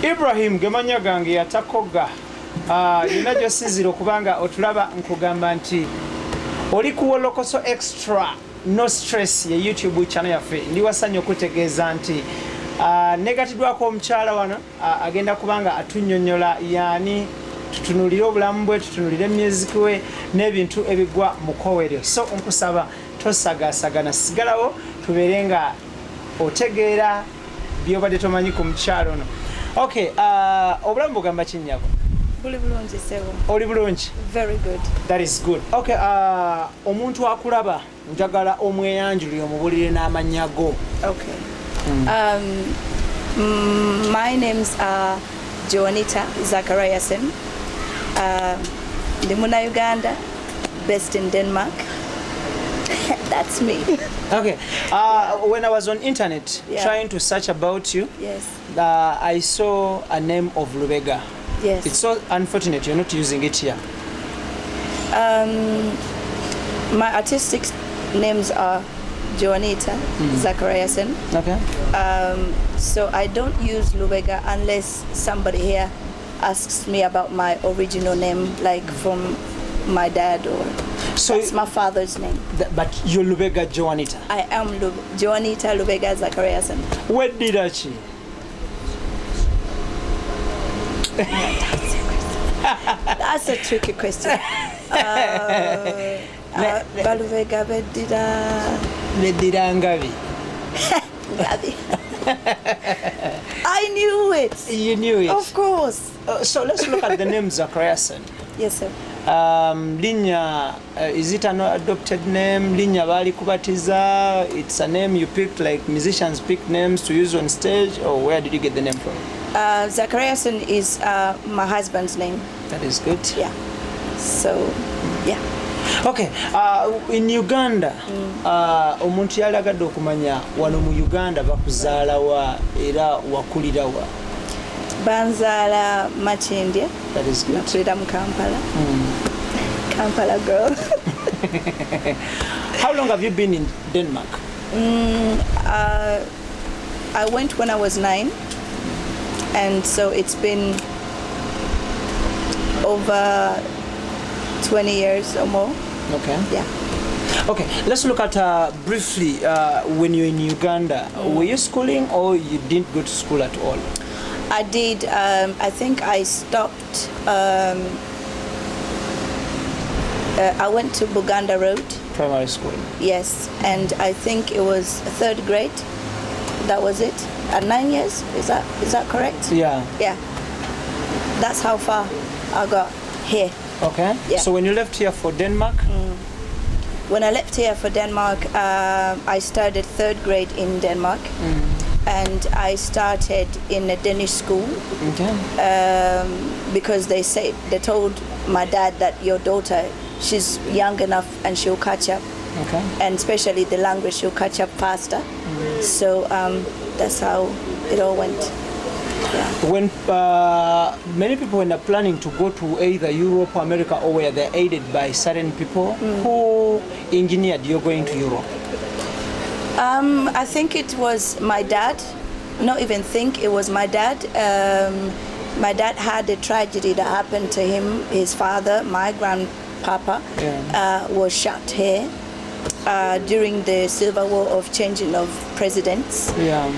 Ibrahim gemanya gange yatakoga yina gyosizira okubanga otulaba nkugamba nti oli ku WOLOKOSO extra no stress ye YouTube channel yaffe ndi wasanya okutegeeza nti negatiddwako omukyala wano agenda kubanga atunnyonnyola yani tutunulire obulamu bwe tutunulire music we n'ebintu ebigwa mu kowere so nkusaba tosagasagana sigalawo tubeere nga otegeera byobadde tomanyi ku mukyalo ono. Okay, obulamu bugamba kinnyako? Buli bulungi sebo. Oli bulungi? Very good. That is good. Okay, omuntu akulaba njagala omweyanjulire omubulire n'amannya go. Okay. My names are JOANITA Zachariasen. Ndi muna Uganda, based in Denmark. That's me. Okay. When I was on internet trying to search about you, yes, I saw a name of Lubega. Yes. It's so unfortunate you're not using it here. My artistic names are JOANITA Zachariasen. Okay. So I don't use Lubega unless somebody here asks me about my original name, like from my dad, or so that's my father's name. But you're Lubega JOANITA. I am JOANITA Lubega Zachariasen. Where did she? That's a tricky question. Baluvega Vedira Ngavi. I knew it. You knew it? Of course. So let's look at the name Zachariasen. Yes, sir. Linya, is it an adopted name? Linya Bali Kubatiza, it's a name you picked, like musicians pick names to use on stage, or where did you get the name from? Zachariasen is my husband's name. That is good. Yeah. So, yeah. Okay. In Uganda, omuntu yalagadde okumanya wano mu Uganda bakuzaala wa era wakulira wa? Banzala Machindya. That is good. Nakulira mu Kampala. Kampala girl. How long have you been in Denmark? I went when I was 9, and so it's been over 20 years or more. Okay. Yeah. Okay, let's look at briefly when you're in Uganda. Were you schooling or you didn't go to school at all? I did. I think I stopped. I went to Buganda Road. Primary school. Yes, and I think it was 3rd grade. That was it. At 9 years. Is that correct? Yeah. Yeah. That's how far I got here. Okay. Yeah. So when you left here for Denmark? When I left here for Denmark, I started 3rd grade in Denmark. And I started in a Danish school. Okay. Because they told my dad that your daughter, she's young enough and she'll catch up. Okay. And especially the language, she'll catch up faster. So that's how it all went. Yeah. When many people when are planning to go to either Europe or America, or where they're aided by certain people, who engineered you going to Europe? I think it was my dad. Not even think, it was my dad. My dad had a tragedy that happened to him. His father, my grandpapa, was shot here during the civil war of changing of presidents. Yeah.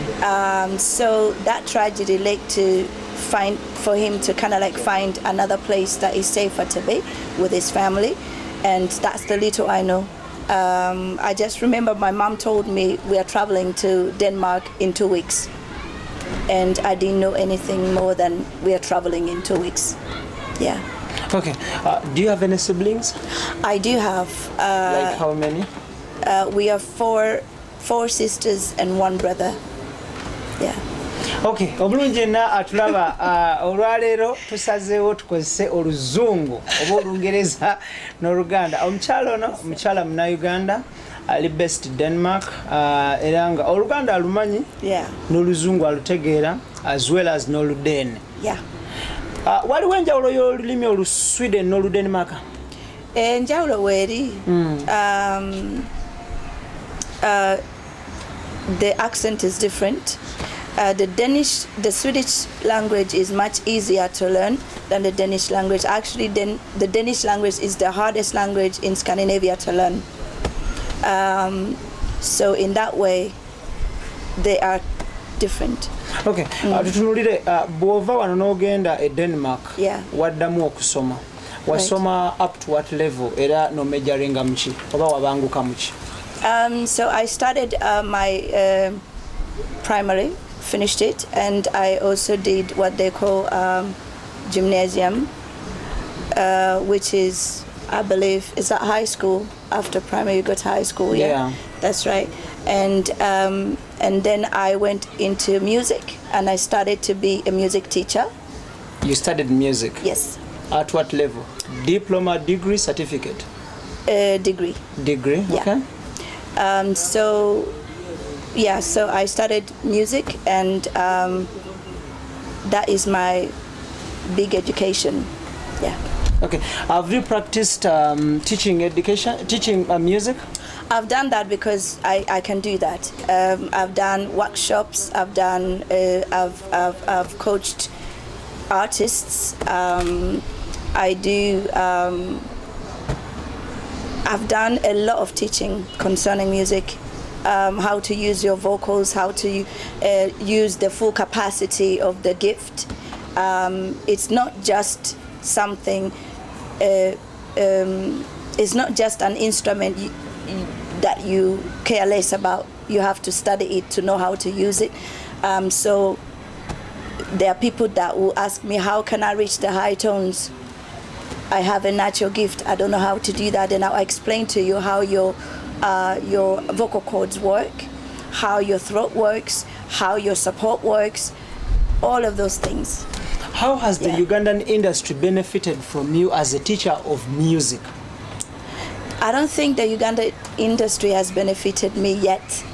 So that tragedy led for him to kind of like find another place that is safer to be with his family, and that's the little I know. I just remember my mom told me we are traveling to Denmark in 2 weeks, and I didn't know anything more than we are traveling in 2 weeks. Yeah. Okay. Do you have any siblings? I do have. Like how many? We are four sisters and 1 brother. Yeah. Okay, obulungi na atulaba olwaleero tusazeewo tukozese oluzungu oba olungereza n'oluganda. Omukyala ono mukyala Munayuganda ali based Denmark era nga oluganda alumanyi n'oluzungu alutegeera as well as n'oludeene. Yeah. Waliwo enjawulo y'olulimi Olusweden n'Oludenmark? Enjawulo weeri. The accent is different. The Swedish language is much easier to learn than the Danish language. Actually, the Danish language is the hardest language in Scandinavia to learn. So in that way, they are different. Okay. Tutunulire bwova wano n'ogenda e Denmark. Yeah. Waddamu okusoma. Wasoma up to what level? Era no majoringa muki? Oba wabanguka muki? So I started my primary, finished it, and I also did what they call gymnasium, which is, I believe, is that high school? After primary, you go to high school. Yeah. That's right. And then I went into music, and I started to be a music teacher. You studied music? Yes. At what level? Diploma, degree, certificate? Degree. Degree, okay. Yeah. So I started music, and that is my big education. Yeah. Okay. Have you practiced teaching music? I've done that because I can do that. I've done workshops. I've coached artists. I've done a lot of teaching concerning music, how to use your vocals, how to use the full capacity of the gift. It's not just something. It's not just an instrument that you care less about. You have to study it to know how to use it. So there are people that will ask me, how can I reach the high tones? I have a natural gift. I don't know how to do that. And I'll explain to you how your vocal cords work, how your throat works, how your support works, all of those things. How has the Ugandan industry benefited from you as a teacher of music? I don't think the Ugandan industry has benefited me yet,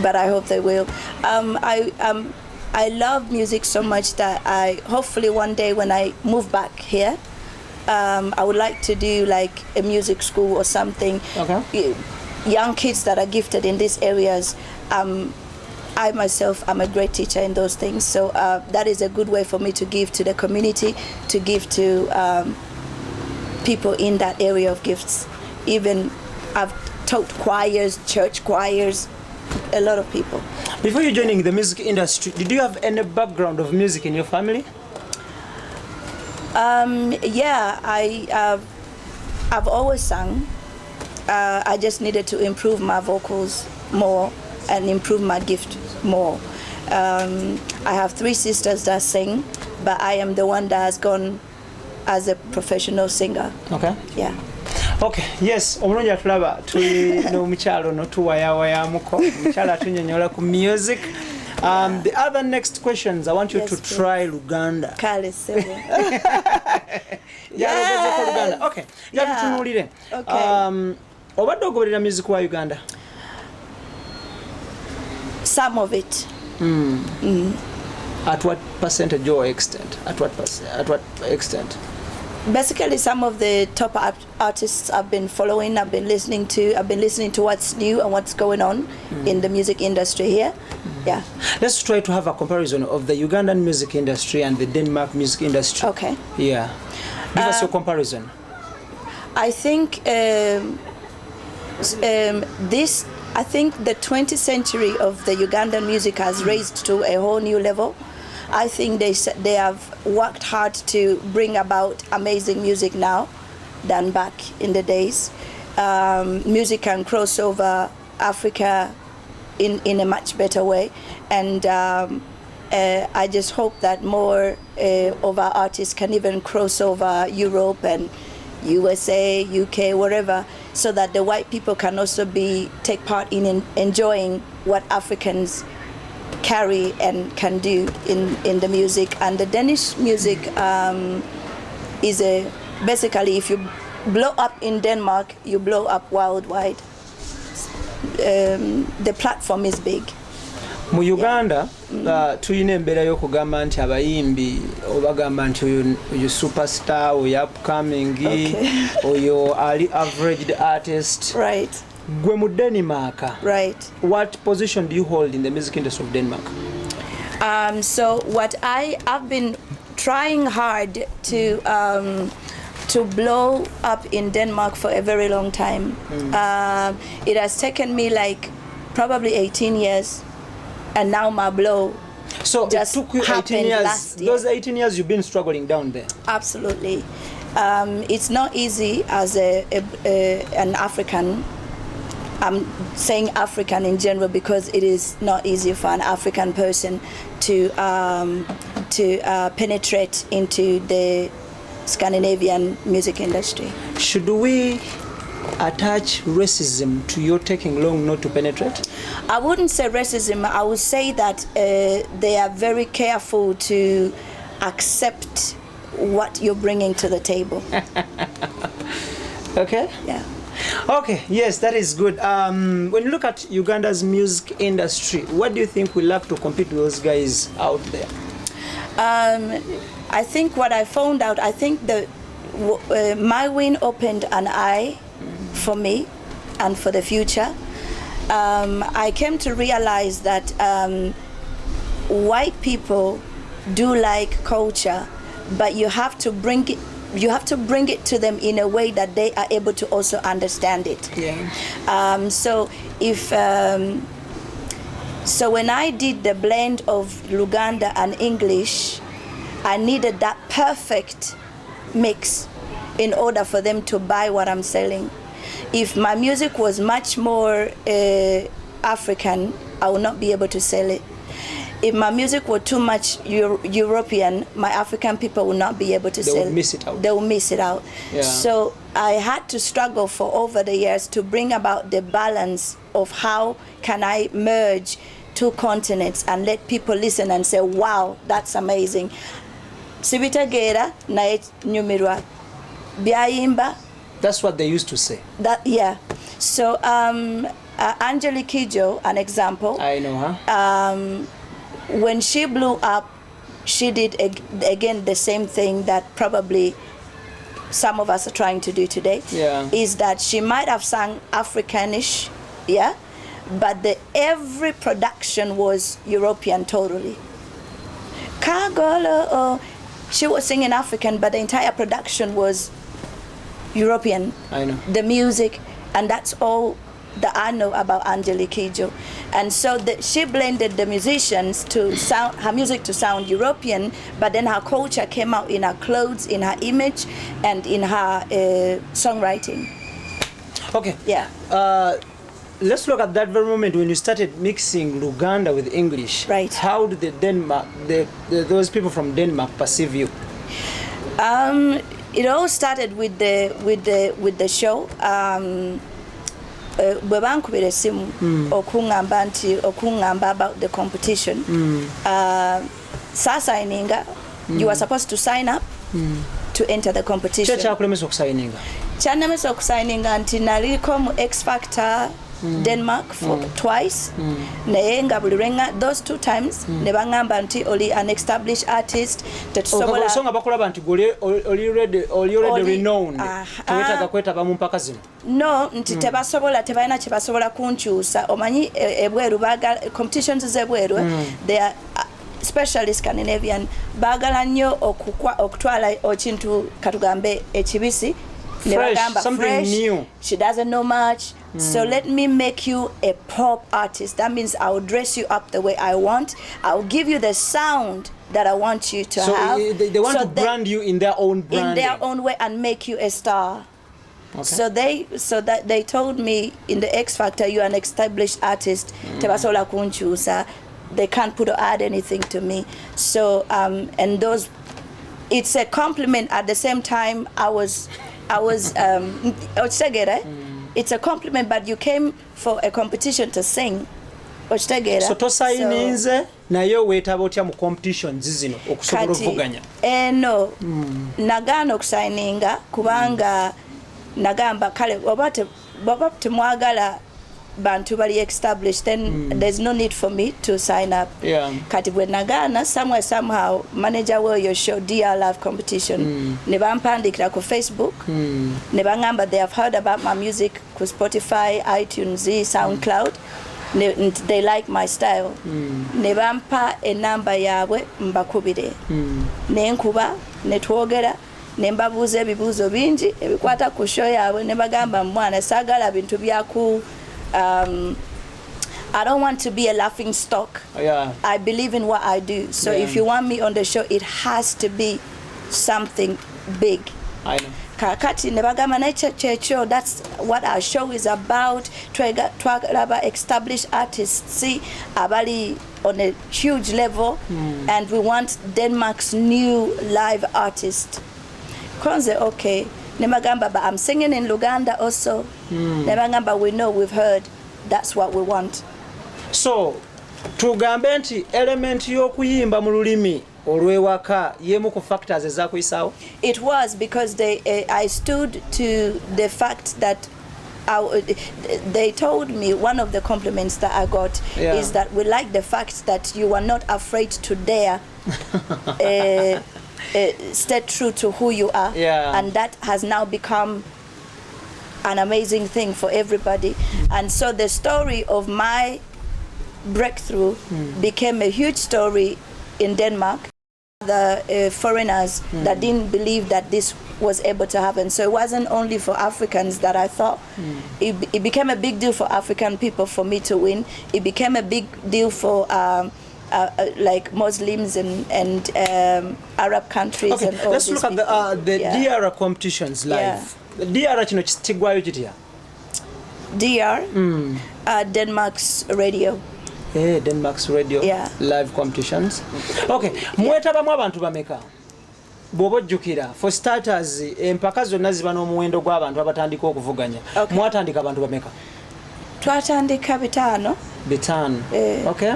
but I hope they will. I love music so much that hopefully one day when I move back here, I would like to do like a music school or something. Okay. Young kids that are gifted in these areas, I myself am a great teacher in those things. So that is a good way for me to give to the community, to give to people in that area of gifts. Even I've taught choirs, church choirs, a lot of people. Before you joining the music industry, did you have any background of music in your family? Yeah, I've always sung. I just needed to improve my vocals more and improve my gift more. I have 3 sisters that sing, but I am the one that has gone as a professional singer. Okay. Yeah. Okay, yes, omulungi atulaba tuli n'omukyalo no tuwayawayamuko omukyalo atunyonyola ku music. The other next questions, I want you to try Luganda. Kale sebo. Luganda. Okay. Tutunulire. Okay. Obadde ogoberera music wa Uganda? Some of it. At what percentage or extent? At what extent? Basically, some of the top artists I've been following, I've been listening to what's new and what's going on in the music industry here. Yeah. Let's try to have a comparison of the Ugandan music industry and the Denmark music industry. Okay. Yeah. Give us your comparison. I think I think the 20th century of the Ugandan music has raised to a whole new level. I think they have worked hard to bring about amazing music now than back in the days. Music can cross over Africa in a much better way, and I just hope that more of our artists can even cross over Europe and USA, UK, wherever, so that the white people can also take part in enjoying what Africans carry and can do in the music. And the Danish music is basically, if you blow up in Denmark, you blow up worldwide. The platform is big. Mu Uganda tuyina embeera y'okugamba nti abayimbi obagamba nti oyo superstar, oyo upcoming, oyo ali averaged artist. Right. Gwe mu Denmark. Right. What position do you hold in the music industry of Denmark? So what I've been trying hard to blow up in Denmark for a very long time. It has taken me like probably 18 years, and now my blow. So just it took you 18 years. Last year. Those 18 years you've been struggling down there. Absolutely. It's not easy as an African. I'm saying African in general because it is not easy for an African person to penetrate into the Scandinavian music industry. Should we attach racism to your taking long not to penetrate? I wouldn't say racism. I would say that they are very careful to accept what you're bringing to the table. Okay. Yeah. Okay, yes, that is good. When you look at Uganda's music industry, what do you think will lack to compete with those guys out there? I think what I found out, I think my win opened an eye for me and for the future. I came to realize that white people do like culture, but you have to bring it to them in a way that they are able to also understand it. Yeah. So when I did the blend of Luganda and English, I needed that perfect mix in order for them to buy what I'm selling. If my music was much more African, I would not be able to sell it. If my music were too much European, my African people would not be able to sell it. They would miss it out. They would miss it out. Yeah. So I had to struggle for over the years to bring about the balance of how can I merge two continents and let people listen and say, wow, that's amazing. Sibitagera na nyumirwa byayimba. That's what they used to say. Yeah. So Angelique Kidjo, an example. I know her. When she blew up, she did again the same thing that probably some of us are trying to do today. Yeah. Is that she might have sung Africanish, yeah, but every production was European totally. Kagolo, she was singing African, but the entire production was European. I know. The music, and that's all that I know about Angelique Kidjo. And so she blended the musicians to sound, her music to sound European, but then her culture came out in her clothes, in her image, and in her songwriting. Okay. Yeah. Let's look at that very moment when you started mixing Luganda with English. Right. How did those people from Denmark perceive you? It all started with the show. Bwe bankubira essimu okungamba about the competition. Signinga, you were supposed to sign up to enter the competition. Kyakulemesa okusayinga? Kyannemesa okusayinga nti naliko mu X Factor Denmark for twice. Naye nga buli lwenga those two times ne bangamba nti oli an established artist tetusobola. Osonga bakulaba nti already renowned. Tewetaaga kwetaba mu mpaka zino. No, nti tebalina kye basobola kunkyusa. Omanyi ebweru baagala competitions z'ebweru they are especially Scandinavian baagala nnyo okutwala ekintu katugambe ekibisi. Fresh, something new. She doesn't know much. So let me make you a pop artist. That means I will dress you up the way I want. I will give you the sound that I want you to have. So they want to brand you in their own branding. In their own way and make you a star. Okay. So they told me in the X Factor, you're an established artist. Tebasobola kunkyusa. They can't put or add anything to me. So and those, it's a compliment at the same time. It's a compliment, but you came for a competition to sing. So tosayininze naye weetaba otya mu competitions zino okusobola okuvuganya? No, nagaana okusayininga kubanga nagamba kale oba temwagala bantu bali established, then there's no need for me to sign up. Yeah. Kati bwe nagana somehow manager wa your show DR Live Competition ne bampandikira ku Facebook ne bangamba they have heard about my music ku Spotify, iTunes, SoundCloud. They like my style. Ne bampa enamba yaabwe mbakubire. Ne nkuba ne twogera ne mbabuuza ebibuuzo bingi ebikwata ku show yaabwe ne bagamba mwana saagala bintu byaku I don't want to be a laughing stock. Yeah. I believe in what I do. So if you want me on the show, it has to be something big. I know. Kakati ne bagamba nacho that's what our show is about. Twagala established artists abali on a huge level and we want Denmark's new live artist. Konze okay. Ne bagamba but I'm singing in Uganda also. Ne bagamba we know, we've heard. That's what we want. So tugambe nti element y'okuyimba mu lulimi olwewaka yemu ku factors ezakuyisaawo. It was because I stood to the fact that they told me one of the compliments that I got is that we like the fact that you are not afraid to dare stay true to who you are, and that has now become an amazing thing for everybody. And so the story of my breakthrough became a huge story in Denmark. The foreigners that didn't believe that this was able to happen. So it wasn't only for Africans that I thought. It became a big deal for African people for me to win. It became a big deal for like Muslims and Arab countries. Okay, and all let's look at the DR competitions live. DR kino kitigwayo kitya? DR Denmark's radio. Denmark's radio live competitions. Okay, mwetabamu abantu bameka? Bw'obojjukira for starters empaka zonna ziba n'omuwendo gw'abantu abatandika okuvuganya. Mwatandika abantu bameka? Twatandika bitaano. Okay.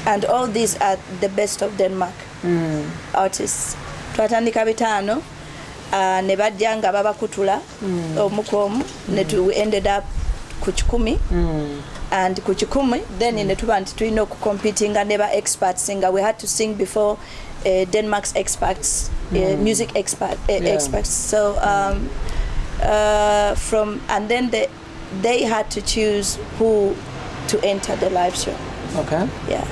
And all these are the best of Denmark artists. Twatandika bitaano. Ne bajja nga babakutula omukomu we ended up ku 10 and ku 10 then ne tuba nti tulina okucompetinga ne ba experts nga we had to sing before Denmark's experts, music experts. So and then they had to choose who to enter the live show. Okay. Yeah.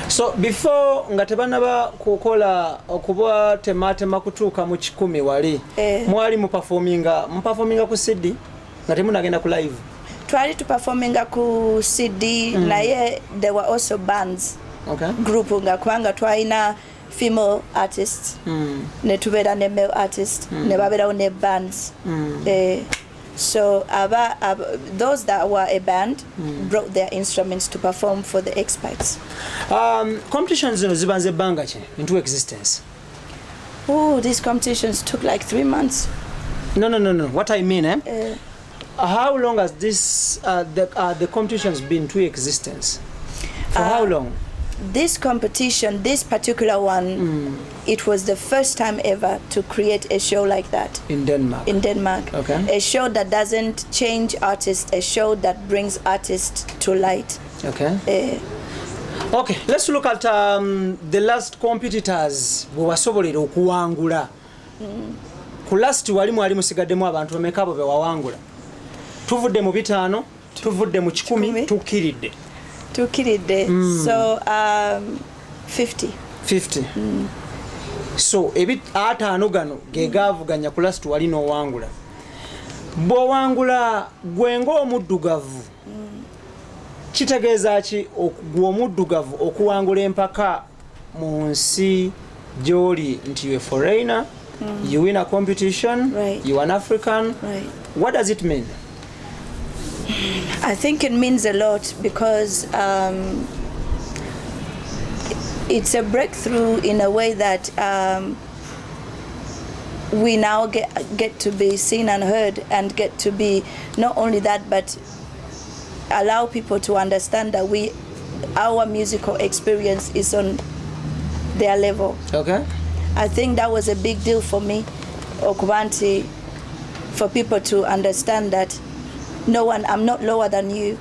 So before nga tebanaba kukola okuba tematema kutuuka mu 10 wali mwali mu performinga ku CD nga temunagenda ku live? Twali to performinga ku CD naye there were also bands. Okay. Group nga kubanga twalina female artists ne tubeera ne male artists ne babeerawo ne bands. So those that were a band brought their instruments to perform for the experts. Competitions zibanze banga ki into existence? Oh, these competitions took like 3 months. No. What I mean, how long has the competitions been into existence? For how long? This competition, this particular one, it was the first time ever to create a show like that. In Denmark? In Denmark. Okay. A show that doesn't change artists, a show that brings artists to light. Okay. Okay, let's look at the last competitors bwe wasobolera okuwangula. Ku last wali musigaddemu abantu bameka abo be wawangula? Tuvudde mu 5, tuvudde mu 10, tukiridde. So 50. So ebit ataano gano ge gaavuganya ku last wali n'owangula. Bw'owangula gwenga omuddugavu kitegeeza ki gwe omuddugavu okuwangula empaka mu nsi gy'oli nti you a foreigner, you win a competition, you are an African. What does it mean? I think it means a lot because it's a breakthrough in a way that we now get to be seen and heard and get to be not only that but allow people to understand that our musical experience is on their level. Okay. I think that was a big deal for me, Okubanti, for people to understand that I'm not lower than you.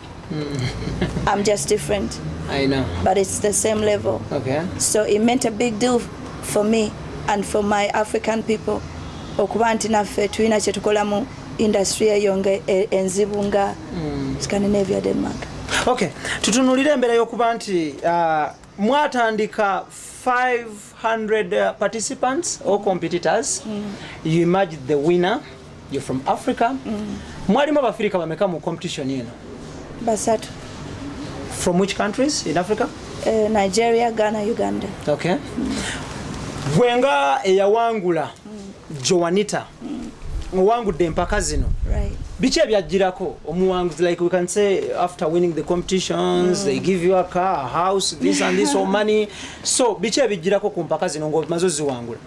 I'm just different. I know. But it's the same level. Okay. So it meant a big deal for me and for my African people. Okuba nti naffe tulina kye tukola mu industry eyo enzibu nga Scandinavia, Denmark. Okay, tutunulire embeera y'okuba nti mwatandika 500 participants or competitors. You emerged the winner. You're from Africa. Mwalimu abafirika bameka mu competition yeno? Basatu. From which countries in Africa? Nigeria, Ghana, Uganda. Okay. Gwenga eyawangula JOANITA. Owangudde empaka zino. Right. Biki ebyajjirako omuwanguzi, like we can say after winning the competitions they give you a car, a house, this and this, or money. So biki ebijjirako ku mpaka zino ng'omaze oziwangula?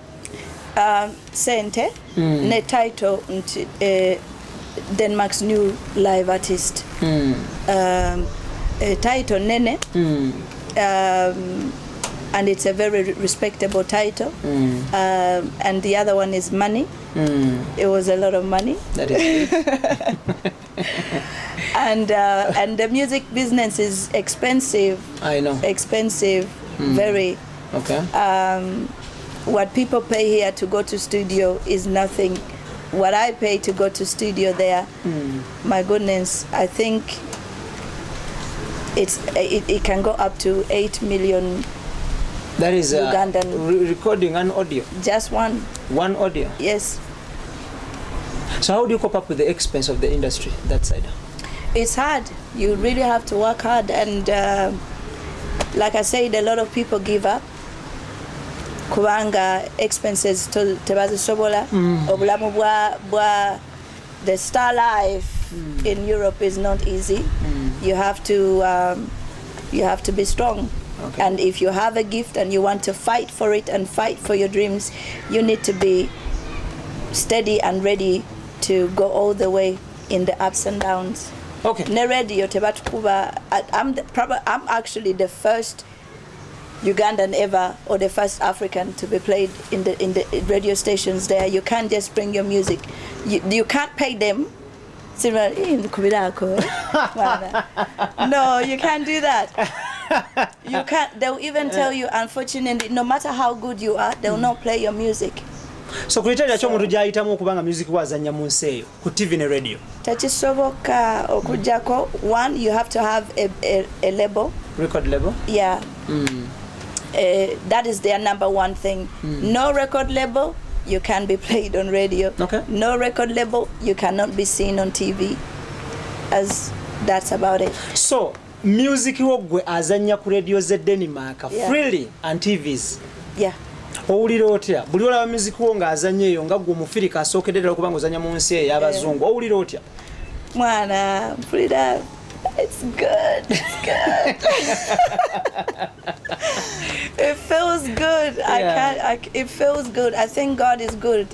Sente ne title nti Denmark's new live artist. Title nene. And it's a very respectable title. And the other one is money. It was a lot of money. That is and the music business is expensive. I know. Expensive, very. Okay. What people pay here to go to studio is nothing. What I pay to go to studio there, my goodness, I think it can go up to 8 million. That is Ugandan recording an audio. Just one. One audio. Yes. So how do you cope up with the expense of the industry that side? It's hard. You really have to work hard, and like I said, a lot of people give up. Kubanga expenses to tebazisobola. Obulamu bwa the star life in Europe is not easy. You have to be strong. Okay. And if you have a gift and you want to fight for it and fight for your dreams, you need to be steady and ready to go all the way in the ups and downs. Okay. Ne radio tebatukuba. I'm actually the first Ugandan ever, or the first African to be played in the radio stations there. You can't just bring your music. You can't pay them. No, you can't do that. You can't. They'll even tell you, unfortunately, no matter how good you are, they'll not play your music. So kulitera kyo omuntu gyayitamu okubanga music wazanya mu nsi eyo ku TV ne radio? Tekisoboka okujjako. One, you have to have a label. Record label? Yeah. That is their number one thing. No record label, you can't be played on radio. Okay. No record label, you cannot be seen on TV. As that's about it. So music wogwe azanya ku radio ze Denmark freely and TVs. Yeah. Owulira otya? Buli olaba music wo nga azanya eyo nga gwe Omufirika asookedde ddala okubanga ozanya mu nsi ey'abazungu. Owulira otya? Mwana, mpulira it's good. It's good. It feels good. Yeah. It feels good. I think God is good.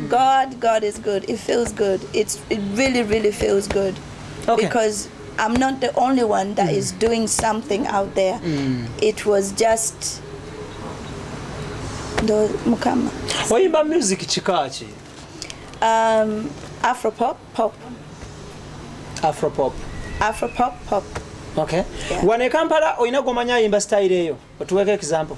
God is good. It feels good. It really, really feels good. Okay. Because I'm not the only one that is doing something out there. It was just the mukama. Oyimba music kika ki? Afropop, pop. Afropop. Afropop, pop. Okay. Yeah. Wane Kampala oyina gomanya ayimba style eyo. Otuweke example.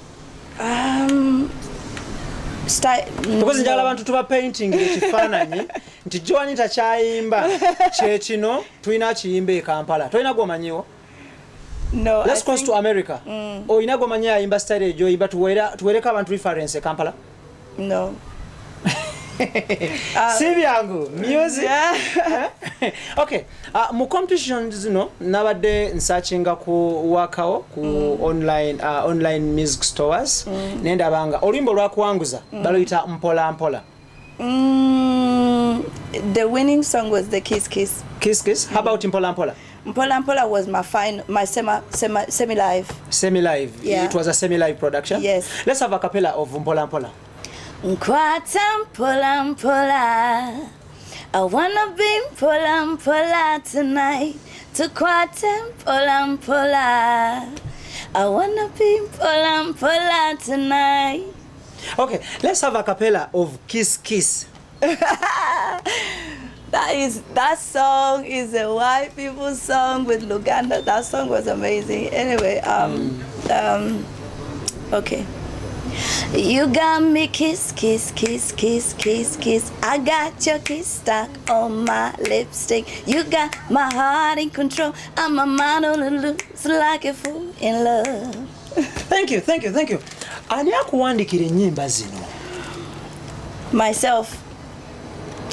Because njagala abantu tuba painting ekifaananyi nti JOANITA kyayimba kye kino tulina kiyimba e Kampala. Tolina gwomanyiwo? No. Let's cross to America. Oyina gomanya ayimba style eyo gy'oyimba tuweereko abantu reference e Kampala? No. Si byangu music. Yeah. Okay. Mu competitions zino nabadde nsearchinga ku wakawo ku online music stores. Nendabanga oluyimba lwakuwanguza baluyita mpola mpola. The winning song was the Kiss Kiss. Kiss Kiss. How about mpola mpola? Mpola Mpola was my semi-live. Semi-live. Yeah. It was a semi-live production. Yes. Let's have a cappella of mpola mpola. Nkwata mpola mpola, I wanna be mpola mpola tonight. Tukwata mpola mpola, I wanna be mpola mpola tonight. Okay, let's have a cappella of Kiss Kiss. That That song is a white people's song with Uganda. That song was amazing. Anyway, okay. You got me kiss, kiss, kiss, kiss, kiss, kiss. I got your kiss stuck on my lipstick. You got my heart in control. I'm a mind on the loose like a fool in love. Thank you. Ani akuwandikira ennyimba zino? Myself.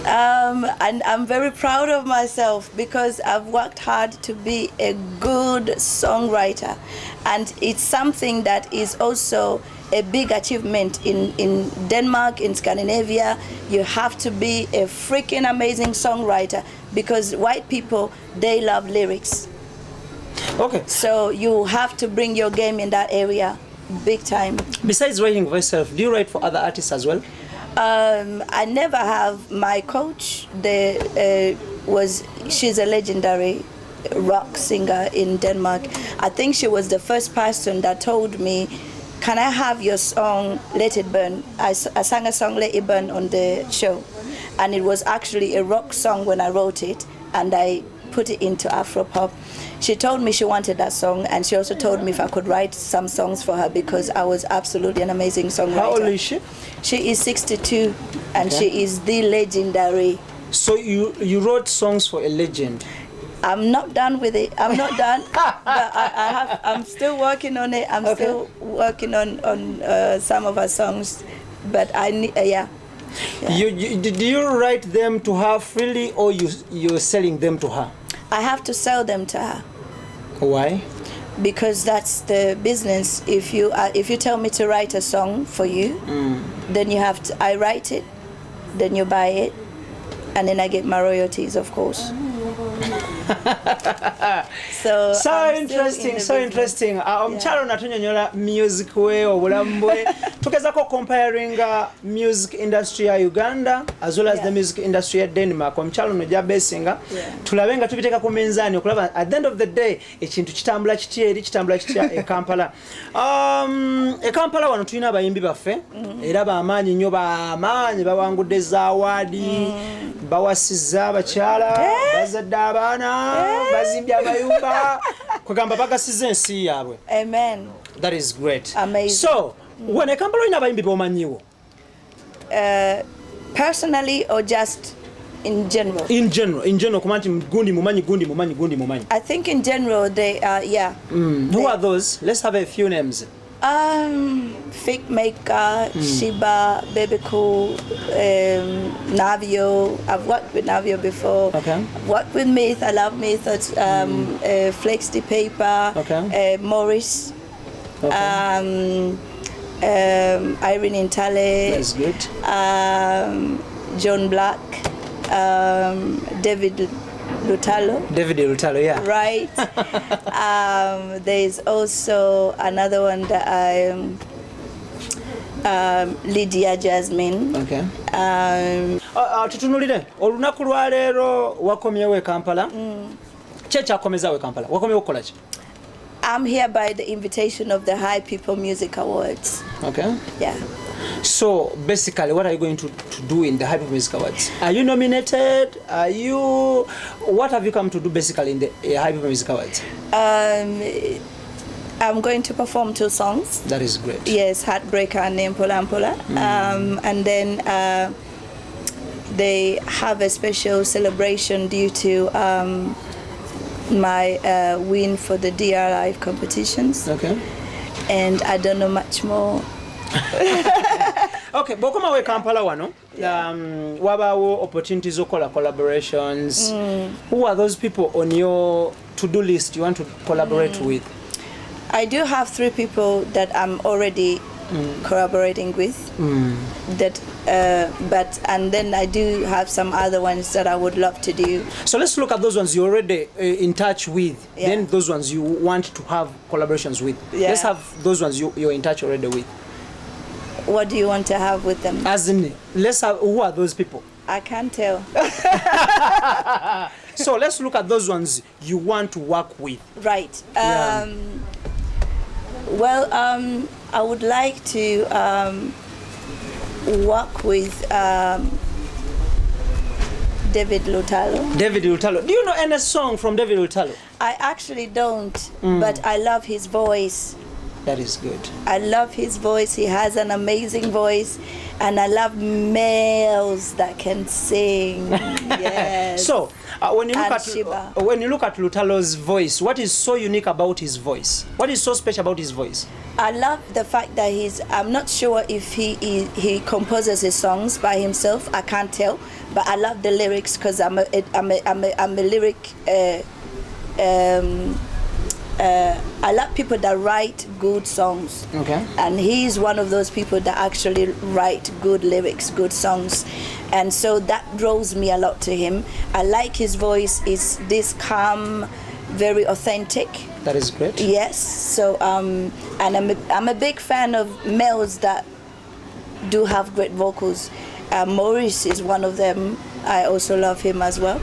And I'm very proud of myself because I've worked hard to be a good songwriter, and it's something that is also a big achievement in Denmark, in Scandinavia. You have to be a freaking amazing songwriter because white people, they love lyrics. Okay. So you have to bring your game in that area big time. Besides writing for yourself, do you write for other artists as well? I never have. My coach, she's a legendary rock singer in Denmark. I think she was the first person that told me, can I have your song, Let It Burn? I sang a song, Let It Burn, on the show. And it was actually a rock song when I wrote it, and I put it into Afro-pop. She told me she wanted that song, and she also told me if I could write some songs for her because I was absolutely an amazing songwriter. How old is she? She is 62, and she is the legendary. So you wrote songs for a legend? I'm not done with it. I'm not done, but I'm still working on it. I'm still working on some of her songs, but I need, yeah. Did you write them to her freely, or you're selling them to her? I have to sell them to her. Why? Because that's the business. If you tell me to write a song for you, then you have to. I write it, then you buy it, and then I get my royalties, of course. So interesting. Omukyalo natunyonyola music we, obulamu bwe. Tukezako comparing music industry ya Uganda as well as the music industry ya Denmark. Omukyalo no jabesinga. Tulabe nga tubiteeka ku minzaani okulaba at the end of the day ekintu kitambula kitya e Kampala. E Kampala wano tulina abayimbi baffe era b'amaanyi nnyo, b'amaanyi bawangudde zaawadi, bawasizza abakyala, bazadde abaana, bazimbye amayumba, kwegamba bagasiza ensi yaabwe. Amen. That is great. Amazing. So, when a Kampala olina abayimbi b'omanyiwo? Personally or just in general? In general, kuba nti gundi mumanyi. I think in general they are, yeah. Who are those? Let's have a few names. Fake Maker, Shiba, Baby Cool, Navio. I've worked with Navio before. Okay. I've worked with Myth. I love Myth. Flex the Paper. Okay. Morris. Okay. Irene Intale. That's good. John Black. David Lutalo, yeah. Right. There's also another one that Lydia Jasmine. Okay. Tutunulire olunaku lwa leero wakomyewo e Kampala. Kyekyakomezaawo e Kampala. Wakomyewo okukola ki? I'm here by the invitation of the High People Music Awards. Okay. Yeah. So basically, what are you going to do in the High People Music Awards? Are you nominated? What have you come to do basically in the High People Music Awards? I'm going to perform 2 songs. That is great. Yes, Heartbreaker and Mpola Mpola. And then they have a special celebration due to my win for the DR Live competitions. Okay. And I don't know much more. Okay, bokoma we Kampala wano, wabaawo opportunities okola collaborations. Who are those people on your to-do list you want to collaborate with? I do have 3 people that I'm already collaborating with. And then I do have some other ones that I would love to do. So let's look at those ones you're already in touch with. Yeah. Then those ones you want to have collaborations with. Yeah. Let's have those ones you're in touch already with. What do you want to have with them? As in, let's have, who are those people? I can't tell. So let's look at those ones you want to work with. Right. Well, I would like to work with David Lutalo. David Lutalo. Do you know any song from David Lutalo? I actually don't, but I love his voice. That is good. I love his voice. He has an amazing voice, and I love males that can sing. Yes. So, when you look And at Shiba. when you look at Lutalo's voice, what is so unique about his voice? What is so special about his voice? I love the fact that I'm not sure if he composes his songs by himself. I can't tell, but I love the lyrics because I'm a lyric. I love people that write good songs. Okay. And he's one of those people that actually write good lyrics, good songs. And so that draws me a lot to him. I like his voice. It's this calm, very authentic. That is great. Yes. So and I'm a big fan of males that do have great vocals. Maurice is one of them. I also love him as well.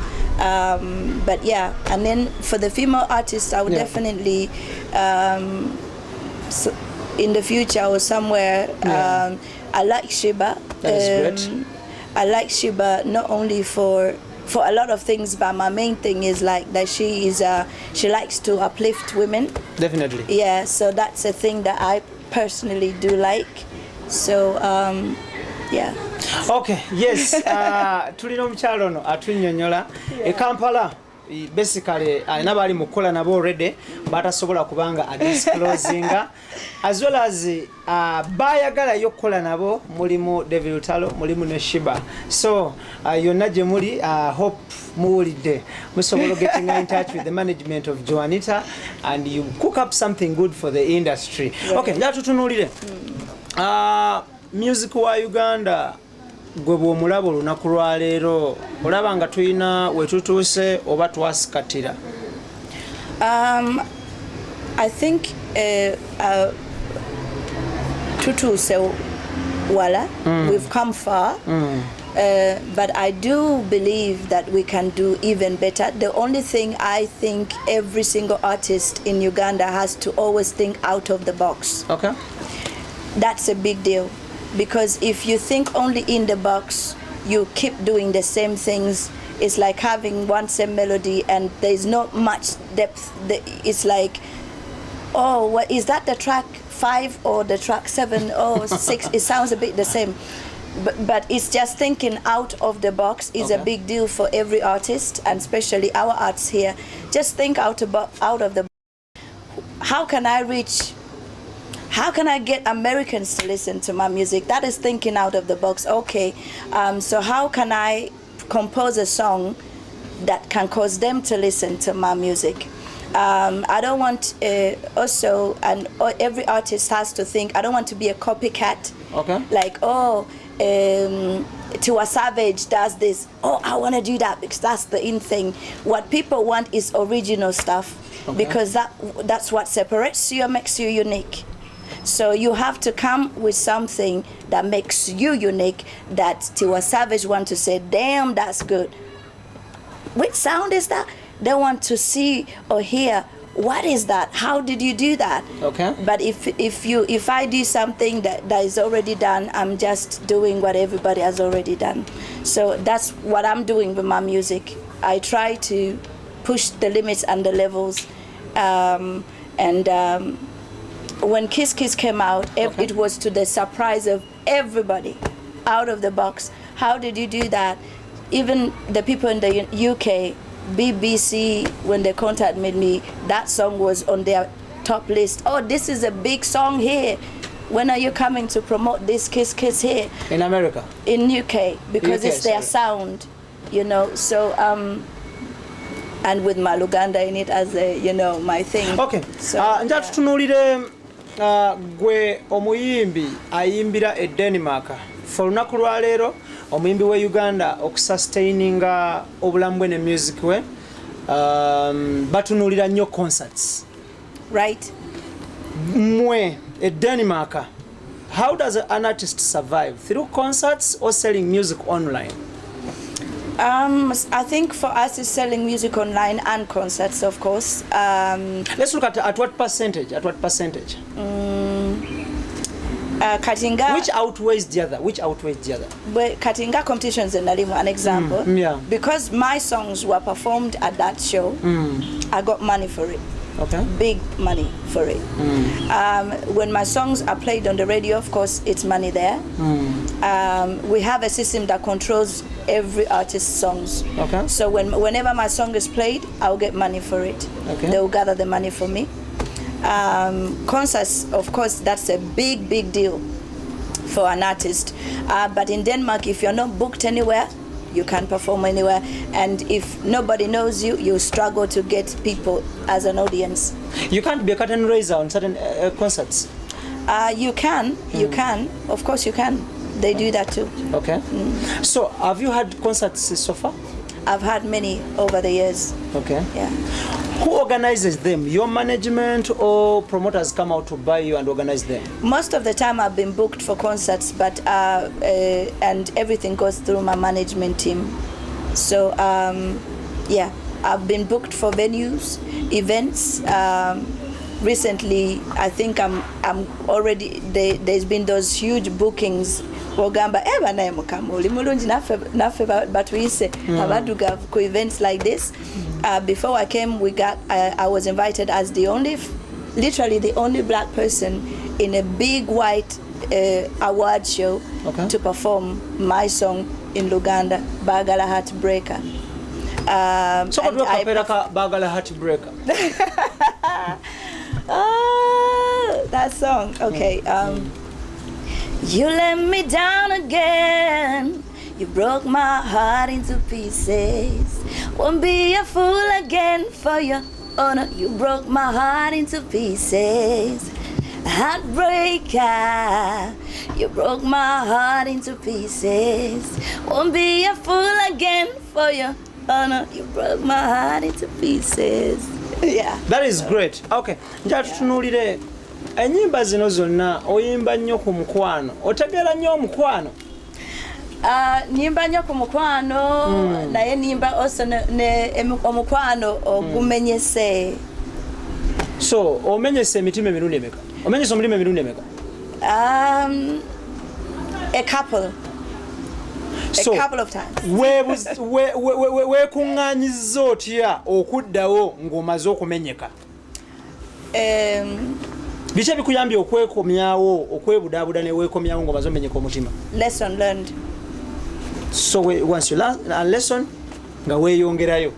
But yeah, and then for the female artists, I would definitely so in the future or somewhere. I like Shiba. That is great. I like Shiba not only for a lot of things, but my main thing is like that she likes to uplift women. Definitely. Yeah, so that's a thing that I personally do like. So yeah. Okay, yes. Tulina omukyalo ono atunnyonnyola e Kampala. Basically, nabali mukola nabo already batasobola kubanga adisclosinga as well as bayagala yokola nabo mulimu David Lutalo, mulimu ne Shiba. So yonna gye muli, hope muwulidde musobola getting in touch with the management of JOANITA and you cook up something good for the industry. Yeah. Okay, njala tutunuulire music wa Uganda gwe bw'omulaba olunaku lwa leero olaba nga tulina wetutuuse oba twasikatira? I think tutuuse wala. We've come far. But I do believe that we can do even better. The only thing I think every single artist in Uganda has to always think out of the box. Okay. That's a big deal. Because if you think only in the box, you keep doing the same things. It's like having one same melody and there's not much depth. It's like, oh, what is that, the track 5 or the track 7 or 6? It sounds a bit the same. But it's just thinking out of the box is a big deal for every artist, and especially our artists here. Just think out of the box. How can I reach? How can I get Americans to listen to my music? That is thinking out of the box. Okay, so how can I compose a song that can cause them to listen to my music? I don't want also, and every artist has to think, I don't want to be a copycat. Okay. Like, oh, Tiwa Savage does this. Oh, I want to do that because that's the in thing. What people want is original stuff, because that's what separates you and makes you unique. So you have to come with something that makes you unique, that Tiwa Savage want to say, damn, that's good. Which sound is that? They want to see or hear, what is that? How did you do that? Okay. But if I do something that is already done, I'm just doing what everybody has already done. So that's what I'm doing with my music. I try to push the limits and the levels, when Kiss Kiss came out, it was to the surprise of everybody, out of the box. How did you do that? Even the people in the UK, BBC, when they contacted me, that song was on their top list. Oh, this is a big song here. When are you coming to promote this Kiss Kiss here? In America? In UK, because it's their sound, you know. So, and with my Uganda in it as a, you know, my thing. Okay. So, njala tutunuulire gwe omuyimbi ayimbira e Denmark. For olunaku lwa leero omuyimbi we Uganda okusustaininga obulamu bwe ne music we batunuulira nnyo concerts. Right. Mwe e Denmark, how does an artist survive? Through concerts or selling music online? I think for us it's selling music online and concerts, of course. Let's look at what percentage? At what percentage? Katinga. Which outweighs the other? Katinga competitions in Nalimu, an example. Because my songs were performed at that show, I got money for it. Okay. Big money for it. When my songs are played on the radio, of course, it's money there. We have a system that controls every artist's songs. Okay. So whenever my song is played, I'll get money for it. Okay. They'll gather the money for me. Concerts, of course, that's a big deal for an artist. But in Denmark, if you're not booked anywhere, you can't perform anywhere. And if nobody knows you, you struggle to get people as an audience. You can't be a curtain raiser on certain concerts. You can. Of course you can. They do that too. Okay. So, have you had concerts so far? I've had many over the years. Okay. Yeah. Who organizes them? Your management or promoters come out to buy you and organize them? Most of the time I've been booked for concerts, but and everything goes through my management team. So yeah, I've been booked for venues, events. Recently, I think I'm already there's been those huge bookings. Ogamba eba naye mukama oli mulungi naffe batuyise abaduga ku events like this. Before I came, I was invited as literally the only black person in a big white award show to perform my song in Uganda, Bagala Heartbreaker. So Bagala Heartbreaker. Oh, that song. Okay. You let me down again. You broke my heart into pieces. Won't be a fool again for your honor. You broke my heart into pieces. Heartbreaker. You broke my heart into pieces. Won't be a fool again for your honor. You broke my heart into pieces. Yeah. That is great. Okay. Njatutunulire. Enyimba zino zonna oyimba nnyo ku mukwano. Otegeera nnyo omukwano? Nimba nnyo ku mukwano, naye nimba also omukwano ogumenyese. So, omenyese emitima emirundi emeka? Omenyese omutima emirundi emeka? A couple. So, a couple of times. Weekuŋŋaanyizza otya okuddawo ng'omaze okumenyeka? Biki ebikuyambye okwekomyawo okwebudaabuda ne weekomyawo ng'omaze omenyeka omutima? Lesson learned. So once you learn a lesson, nga weeyongerayo.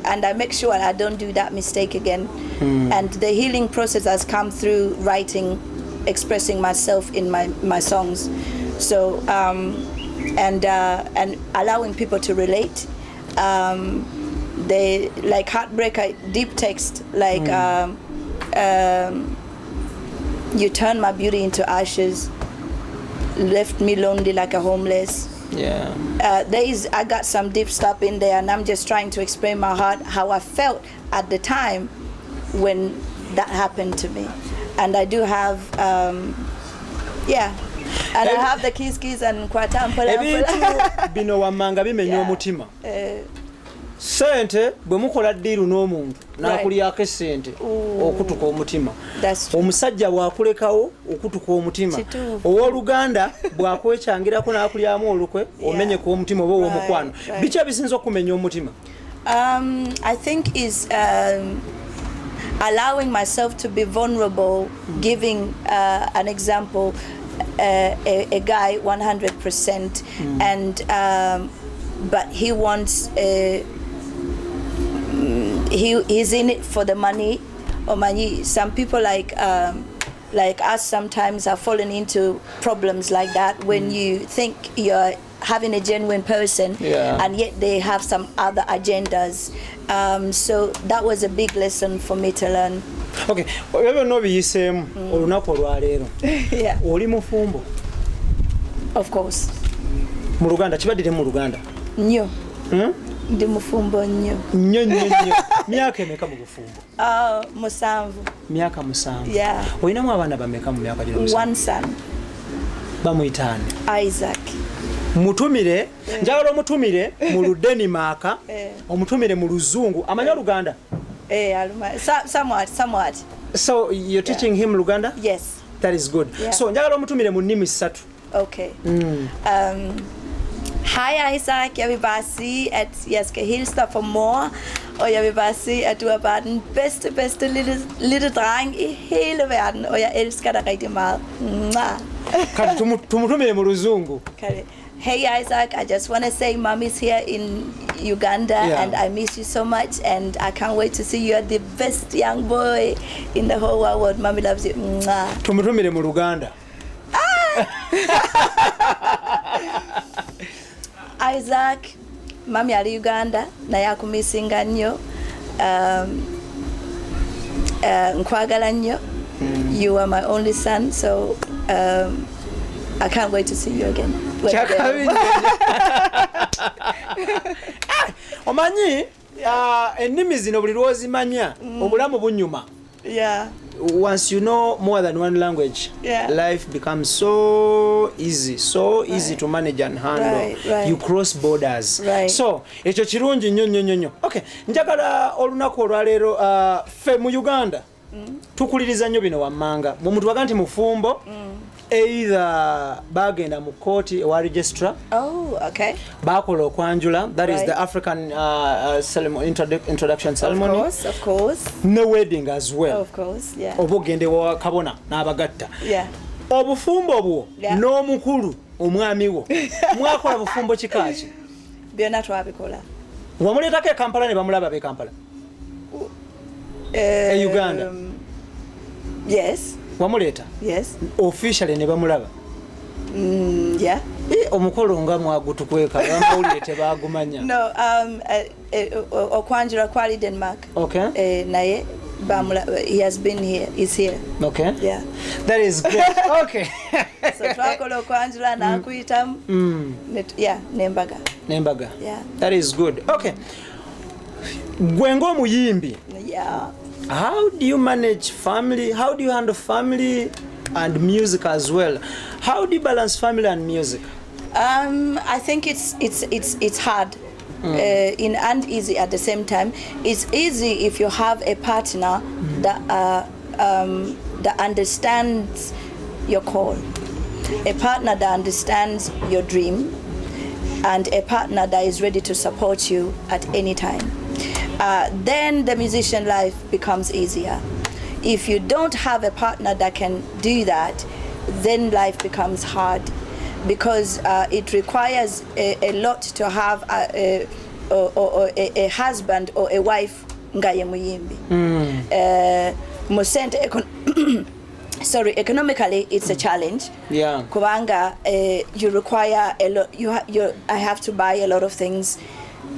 And I make sure I don't do that mistake again. And the healing process has come through writing, expressing myself in my songs. So and allowing people to relate. They like Heartbreaker, deep text like. You turned my beauty into ashes, left me lonely like a homeless. Yeah. I got some deep stuff in there, and I'm just trying to explain my heart, how I felt at the time when that happened to me. And I do have, yeah. And I have the keys and kwatampala. Bino wamanga bimenya omutima. Sente bwe mukola ddiiru n'omuntu n'akulyako essente okutuka omutima. Omusajja bw'akulekawo okutuka omutima. Owooluganda bw'akwekyangirako n'akulyamu olukwe omenyeka omutima oba ow'omukwano. Biki ebisinza okumenya omutima? I think is allowing myself to be vulnerable, giving an example, a guy 100% and but he wants he's in it for the money or money. Some people like us sometimes are falling into problems like that when you think you're having a genuine person and yet they have some other agendas. So that was a big lesson for me to learn. Okay, wewe no biyisemu olunaku olwaleero. Yeah. Oli mufumbo? Of course. Mu Luganda kibadde mu Luganda? Nnyo. Ndi mufumbo nnyo. Nnyo. Myaka emeka mu bufumbo? 7. Myaka 7. Yeah. Oyinamu abaana bameka mu myaka gino? 1 son. Bamuyitaani? Isaac. Mutumire, njagala omutumire mu Ludenimaka, omutumire mu Luzungu. Amanya Luganda? Somewhat. So you're teaching him Luganda? Yes. That is good. Yeah. So njagala omutumire mu nnimi 3. Okay. Hi Isaac, everybody at Jeske Hilster for more. Og jeg vil bare sige, at du er bare den bedste lille dreng i hele verden, og jeg elsker dig rigtig meget. Kati tumutumire mu luzungu. Hey Isaac, I just want to say mommy's here in Uganda, and I miss you so much, and I can't wait to see you. You're the best young boy in the whole world. Mommy loves you. Tumutumire mu Luganda. Isaac, mami ali Uganda naye akumisinga nnyo, nkwagala nnyo. You are my only son, so I can't wait to see you again. Omanyi ennimi zino buli lwozimanya obulamu bunyuma. Yeah. Once you know more than one language, life becomes so easy to manage and handle. Right. You cross borders. Right. So ekyo kirungi nnyo. Okay, njagala olunaku olwaleero ffe mu Uganda tukuliriza nnyo bino wammanga. Omuntu waga nti mufumbo either bagenda mu kooti ewa registrar. Oh, okay. Bakola okwanjula. That is the African introduction ceremony. Of course. Ne wedding as well. Of course, yeah. Oba ogende wa kabona n'abagatta. Yeah. Obufumbo bwo n'omukulu omwami wo mwakola bufumbo kikaaki? Byonna twabikola. Wamuleetako e Kampala ne bamulaba ab'e Kampala? E Uganda? Yes. Wamuleeta? Yes. Officially ne bamulaba? Yeah. Omukolo nga mwagutukweka bamawulire tebaagumanya. No, okwanjula kwali Denmark. Okay. Naye he has been here. He's here. Okay. Yeah. That is great. Okay. So twakola okwanjula nakuyitamu. Yeah, nembaga. Yeah. That is good. Okay. Gwe ng'omuyimbi. Yeah. How do you manage family? How do you handle family and music as well? How do you balance family and music? I think it's hard. And easy at the same time. It's easy if you have a partner that understands your call, a partner that understands your dream, and a partner that is ready to support you at any time. Then the musician life becomes easier. If you don't have a partner that can do that, then life becomes hard, because it requires a lot to have a husband or a wife nga ye muyimbi. Economically it's a challenge. Yeah. Kubanga you require a lot. I have to buy a lot of things.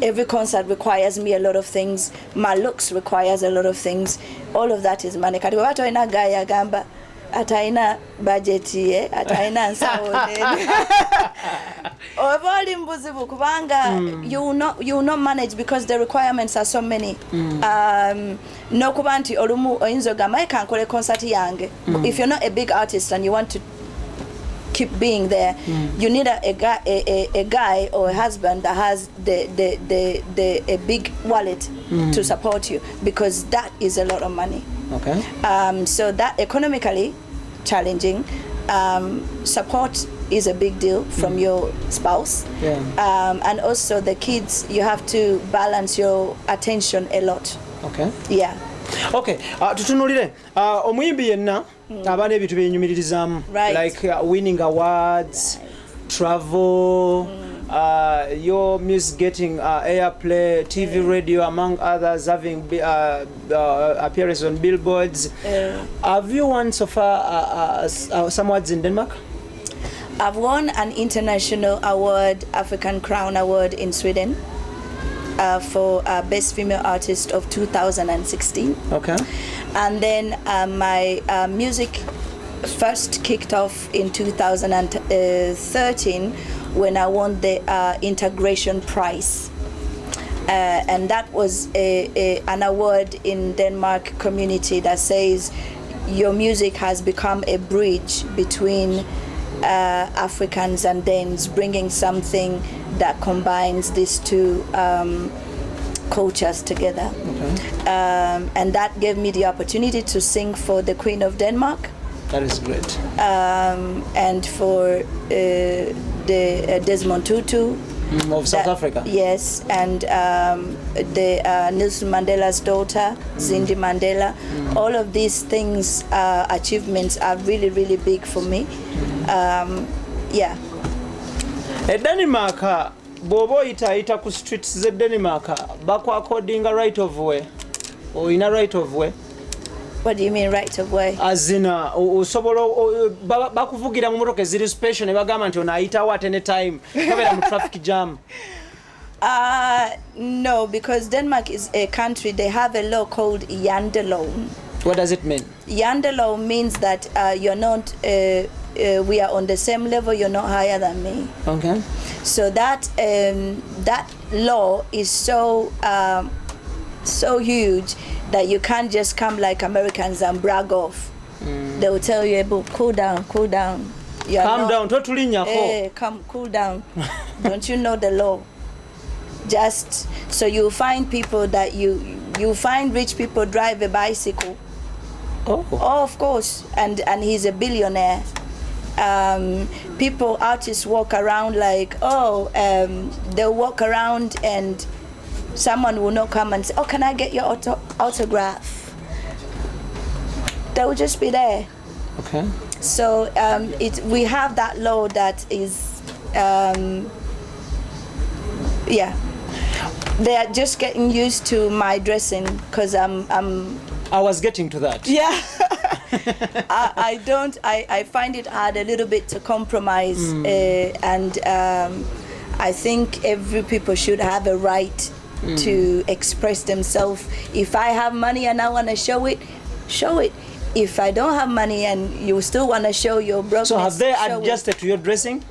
Every concert requires me a lot of things. My looks requires a lot of things. All of that is money. Kati watu ina gaya gamba ataina budget ye, ataina nsawo nene. Ovali mbuzibu kubanga you will not manage because the requirements are so many. No kubanti olumu oyinzo gamba kankole concert yange. If you're not a big artist and you want to keep being there, you need a guy or a husband that has a big wallet to support you, because that is a lot of money. Okay. So that economically challenging. Support is a big deal from your spouse. Yeah. And also the kids, you have to balance your attention a lot. Okay. Yeah. Okay. Tutunulire omuyimbi yenna abana ebintu byenyumirizaamu, like winning awards, travel, your music getting airplay, TV, radio, among others, having appearances on billboards. Have you won so far some awards in Denmark? I've won an international award, African Crown Award in Sweden, for Best Female Artist of 2016. Okay. And then my music first kicked off in 2013 when I won the Integration Prize. And that was an award in Denmark community that says your music has become a bridge between Africans and Danes, bringing something that combines these two cultures together. Okay. And that gave me the opportunity to sing for the Queen of Denmark That is great. And for the Desmond Tutu. Of South Africa. Yes, and the Nelson Mandela's daughter, Zindi Mandela. All of these things, achievements are really, really big for me. Yeah. Denmark, bobo ita ku streets ze Denmark, according right of way, or in a right of way. What do you mean right of way? As in, osobola bakuvugira mu motoka ziri special ne bagamba nti onaayitawo at any time kabera mu traffic jam. No, because Denmark is a country, they have a law called Janteloven. What does it mean? Janteloven means that you're not, we are on the same level, you're not higher than me. Okay. So that law is so huge that you can't just come like Americans and brag off. They will tell you, cool down, cool down. Calm down, cool down. Don't you know the law? Just so you find people that you find rich people drive a bicycle. Oh, of course, and he's a billionaire. Artists walk around like, they'll walk around and someone will not come and say, oh, can I get your autograph? They will just be there. Okay. So we have that law that is, yeah. They are just getting used to my dressing because I was getting to that. Yeah. I find it hard a little bit to compromise, and I think every people should have a right to express themselves. If I have money and I want to show it, show it. If I don't have money and you still want to show your brokenness, so have they adjusted to your dressing?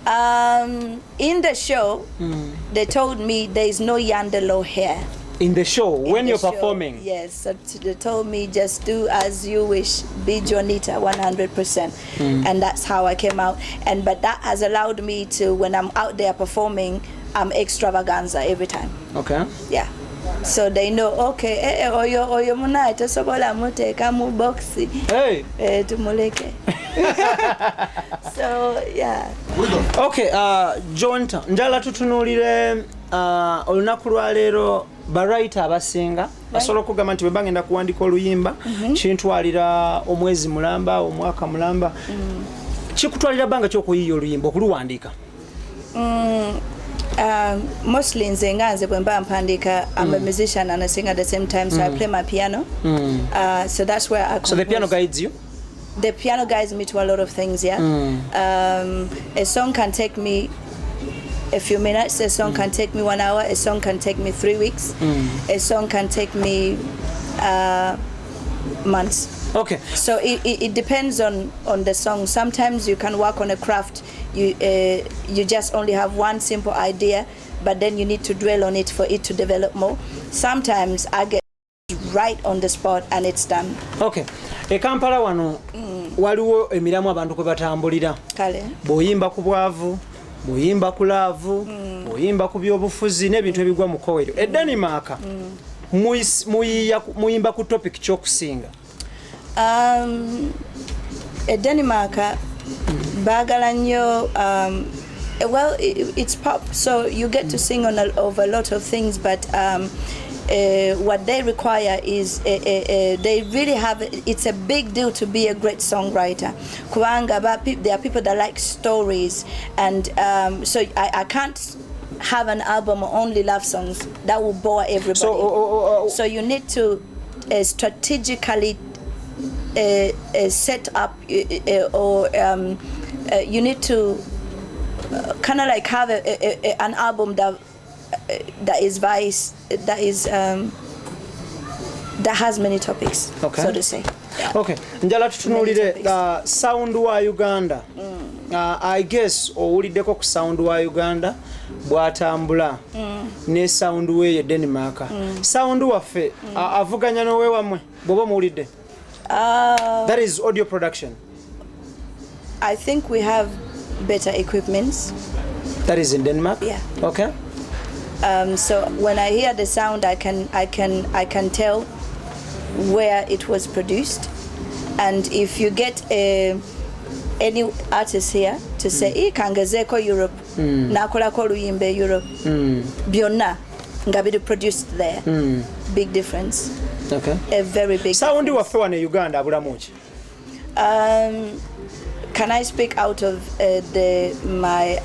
In the show, they told me there is no Yandelo here. In the show, when you're performing? Yes, so they told me just do as you wish, be JOANITA 100%. And that's how I came out. But that has allowed me to, when I'm out there performing, I'm extravaganza every time. Okay. Yeah. So they know, okay, oyo muna tosobola muteka mu boxi. Hey. Tumuleke. So yeah. Okay, JOANITA, njala tutunulire olunaku lwa leero bawriter abasinga basobola okugamba nti bwe bagenda kuwandika oluyimba kintwalira omwezi mulamba omwaka mulamba kikutwalira bbanga ky'okuyiiya oluyimba okuluwandiika? Mostly nze nga nze bwe mba mpandika, I'm a musician and I sing at the same time, so I play my piano. So that's where I compose. So the piano guides you? The piano guides me to a lot of things, yeah. A song can take me a few minutes, a song can take me 1 hour, a song can take me 3 weeks, a song can take me months. Okay. So it depends on the song. Sometimes you can work on a craft, you just only have one simple idea, but then you need to dwell on it for it to develop more. Sometimes I get right on the spot and it's done. Okay. E Kampala wano waliwo emiramu abantu kwe batambulira. Kale. Bw'oyimba ku bwavu, bw'oyimba ku laavu, bw'oyimba ku by'obufuzi n'ebintu ebigwa mu kowero. E Denmark muyimba ku topic ky'okusinga. E Denmark baagala nnyo, well, it's pop, so you get to sing over a lot of things, but what they require is they really have, it's a big deal to be a great songwriter. There are people that like stories, and so I can't have an album of only love songs. That will bore everybody. So you need to strategically set up, or you need to kind of like have an album that has many topics, okay, so to say. Yeah. Okay. Njala tutunulire sound wa Uganda. I guess owuliddeko ku sound wa Uganda bwatambula ne sound we Denmark. Sound waffe avuganya nowe wamwe bwoba muwulidde? That is audio production. I think we have better equipments. That is in Denmark? Yeah. Okay. So when I hear the sound, I can tell where it was produced, And if you get any artist here to say kangezeko Europe nakolako oluyimba Europe byonna nga biri produced there, big difference. Okay. A very big sound waffe wano e Uganda abulamu ki? Can I speak out of my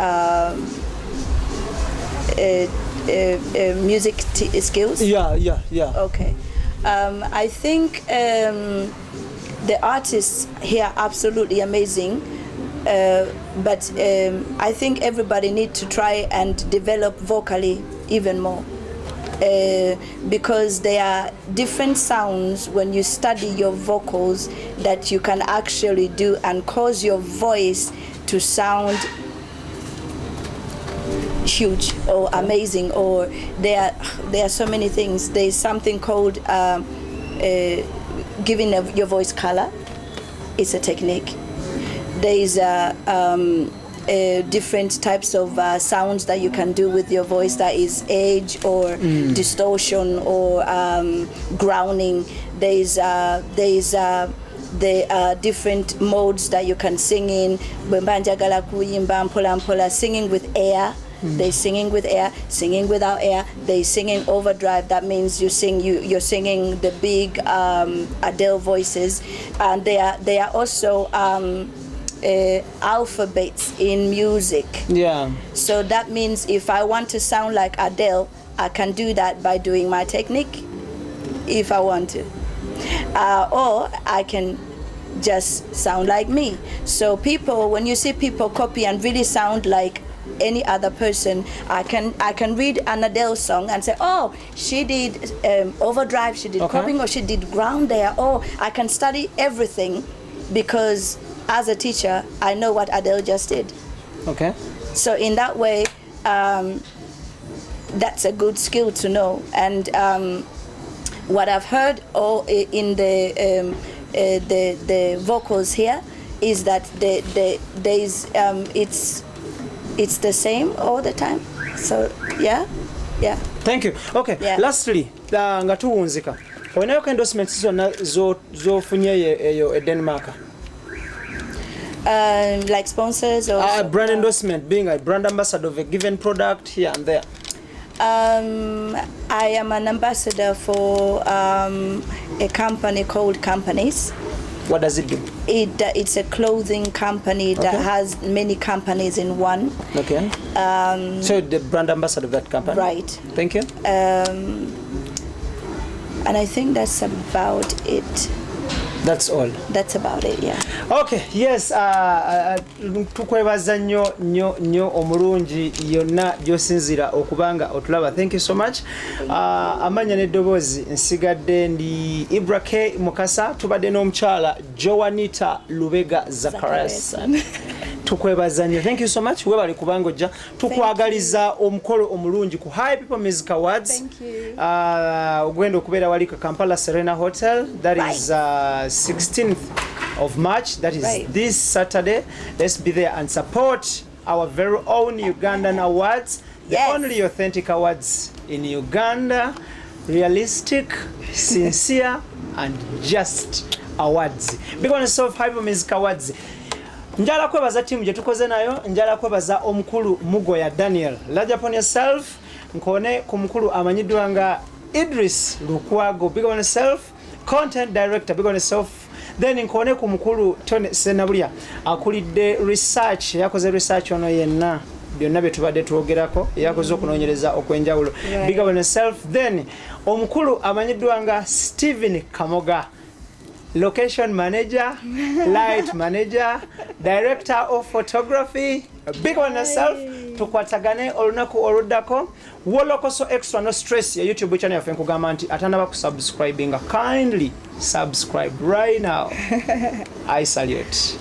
music skills? Yeah. Okay. I think the artists here are absolutely amazing, but I think everybody needs to try and develop vocally even more. Because there are different sounds when you study your vocals that you can actually do and cause your voice to sound huge or amazing, or there are so many things. There's something called giving your voice color. It's a technique. There's different types of sounds that you can do with your voice, that is edge or distortion or grounding. There's the different modes that you can sing in. Singing with air. They singing with air, singing without air. They singing overdrive. That means you're singing the big Adele voices, and they are also alphabets in music. Yeah. So that means if I want to sound like Adele, I can do that by doing my technique, if I want to, or I can just sound like me. So people, when you see people copy and really sound like any other person, I can read an Adele song and say, oh, she did overdrive, she did copying, or she did ground there. Oh, I can study everything because as a teacher, I know what Adele just did. Okay. So in that way, that's a good skill to know. And what I've heard in the vocals here is that it's the same all the time. So yeah. Thank you. Okay. Yeah. Lastly, nga tuwunzika. Onayo ka endorsements zonna zofunye eyo e Denmark. Like sponsors or brand endorsement, being a brand ambassador of a given product here and there. I am an ambassador for a company called Companies. What does it do? It's a clothing company that has many companies in one. Okay. So the brand ambassador of that company. Right. Thank you. And I think that's about it. That's all. That's about it, yeah. Okay, yes, tukwebaza nnyo omulungi yonna gyosinzira okubanga otulaba. Thank you so much. Amanya n'eddoboozi nsigadde ndi IBRAH Mukasa, tubadde n'omukyala JOANITA Lubega Zacharias. Tukwebaza nnyo. Thank you so much. Webali kubanga ojja. Tukwagaliza omukolo omulungi ku High People Music Awards. Thank you. Ogwenda okubeera wali ku Kampala Serena Hotel. That is 16th of March. That is this Saturday. Let's be there and support our very own Ugandan awards. The only authentic awards in Uganda. Realistic, sincere, and just awards. Big on yourself, High People Music Awards. Njala kwebaza timu gye tukoze nayo, njala kwebaza omukulu Mugoya Daniel. Large upon yourself, nkone ku mukulu amanyiddwa nga Idris Lukwago. Big on yourself, content director. Big on yourself. Then nkone ku mukulu Tony Senabulya akulidde research, yakoze research ono yenna byonna bye tubadde twogerako, yakoze okunoonyereza okwenjawulo. Big on yourself. Then omukulu amanyiddwa nga Steven Kamoga, location manager, light manager, director of photography. Big on yourself. Tukwatagane olunaku oluddako. WOLOKOSO extra no stress ya YouTube channel yaffe nkugamba nti atanaba ku subscribing. Kindly subscribe right now. I salute.